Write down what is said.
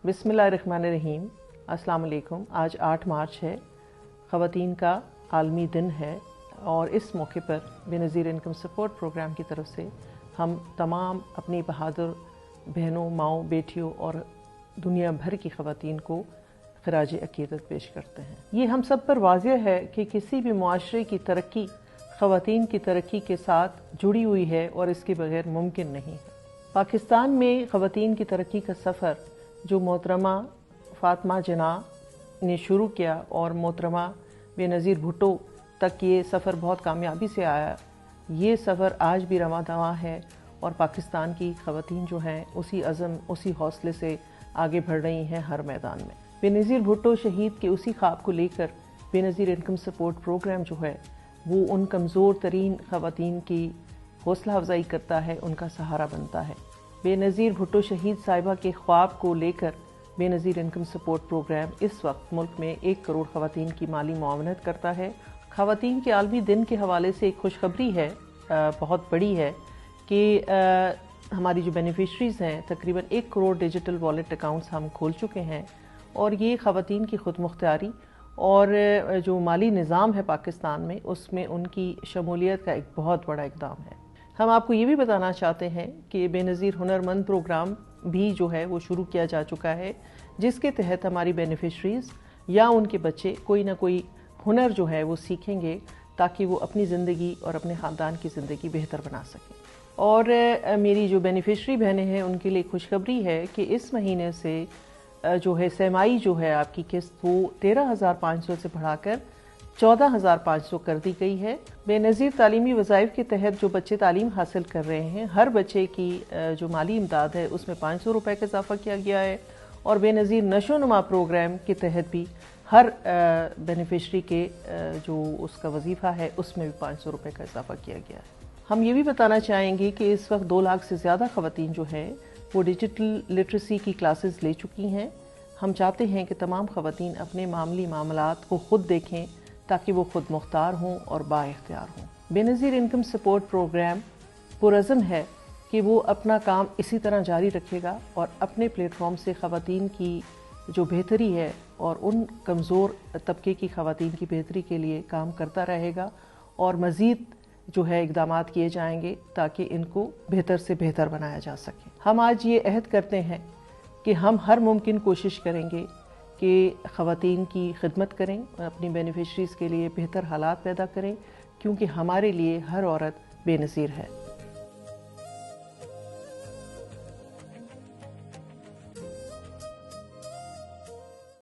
बिस्मिल्लाहिर्रहमानिर्रहीम। अस्सलाम वालेकुम। आज 8 मार्च है, ख़वातीन का आलमी दिन है और इस मौके पर बेनज़ीर इनकम सपोर्ट प्रोग्राम की तरफ से हम तमाम अपनी बहादुर बहनों, माओं, बेटियों और दुनिया भर की ख़वातीन को ख़राज अक़ीदत पेश करते हैं। ये हम सब पर वाज़ेह है कि किसी भी मुआशरे की तरक्की ख़वातीन की तरक्की के साथ जुड़ी हुई है और इसके बगैर मुमकिन नहीं है। पाकिस्तान में ख़वातीन की तरक्की का सफ़र जो मोहतरमा फ़ातिमा जिन्ना ने शुरू किया और मोहतरमा बेनज़ीर भुट्टो तक ये सफ़र बहुत कामयाबी से आया, ये सफ़र आज भी रवां दवां है और पाकिस्तान की ख़वातीन जो हैं उसी अज़म, उसी हौसले से आगे बढ़ रही हैं हर मैदान में। बेनज़ीर भुट्टो शहीद के उसी ख्वाब को लेकर बेनज़ीर इनकम सपोर्ट प्रोग्राम जो है वो उन कमज़ोर तरीन ख़वातीन की हौसला अफजाई करता है, उनका सहारा बनता है। बेनज़ीर भुट्टो शहीद साहिबा के ख्वाब को लेकर बेनज़ीर इनकम सपोर्ट प्रोग्राम इस वक्त मुल्क में 1 करोड़ ख़वातीन की माली मुआवनत करता है। ख़वातीन के आलमी दिन के हवाले से एक खुशखबरी है, बहुत बड़ी है कि हमारी जो बेनिफिशरीज़ हैं तकरीबन 1 करोड़ डिजिटल वॉलेट अकाउंट्स हम खोल चुके हैं और ये ख़वातीन की खुद मुख्तारी और जो माली निज़ाम है पाकिस्तान में उसमें उनकी शमूलियत का एक बहुत बड़ा इक़दाम है। हम आपको ये भी बताना चाहते हैं कि बेनज़ीर हुनरमंद प्रोग्राम भी जो है वो शुरू किया जा चुका है, जिसके तहत हमारी बेनिफिशरीज़ या उनके बच्चे कोई ना कोई हुनर जो है वो सीखेंगे ताकि वो अपनी ज़िंदगी और अपने ख़ानदान की ज़िंदगी बेहतर बना सकें। और मेरी जो बेनिफिशरी बहनें हैं उनके लिए खुशखबरी है कि इस महीने से जो है सेमाई जो है आपकी किस्त वो 13,500 से बढ़ाकर 14,500 कर दी गई है। बेनज़ीर तालीमी वज़ाइफ के तहत जो बच्चे तालीम हासिल कर रहे हैं हर बच्चे की जो माली इमदाद है उसमें 500 रुपये का इजाफ़ा किया गया है और बेनज़ीर नशोनुमा प्रोग्राम के तहत भी हर बेनिफिशरी के जो उसका वजीफ़ा है उसमें भी 500 रुपये का इजाफ़ा किया गया है। हम ये भी बताना चाहेंगे कि इस वक्त 2 लाख से ज़्यादा ख़वातीन जो है वो डिजिटल लिटरेसी की क्लासेस ले चुकी हैं। हम चाहते हैं कि तमाम ख़वातीन अपने मामली मामलात को ख़ुद देखें ताकि वो खुद मुख्तार हों और बाइख्तियार हों। बेनज़ीर इनकम सपोर्ट प्रोग्राम पुरज़्म है कि वो अपना काम इसी तरह जारी रखेगा और अपने प्लेटफॉर्म से ख़वातीन की जो बेहतरी है और उन कमज़ोर तबके की ख़वातीन की बेहतरी के लिए काम करता रहेगा और मज़ीद जो है इक़दामात किए जाएंगे ताकि इनको बेहतर से बेहतर बनाया जा सके। हम आज ये अहद करते हैं कि हम हर मुमकिन कोशिश करेंगे कि ख़वातीन की खिदमत करें, अपनी बेनिफिशरीज़ के लिए बेहतर हालात पैदा करें, क्योंकि हमारे लिए हर औरत बेनज़ीर है।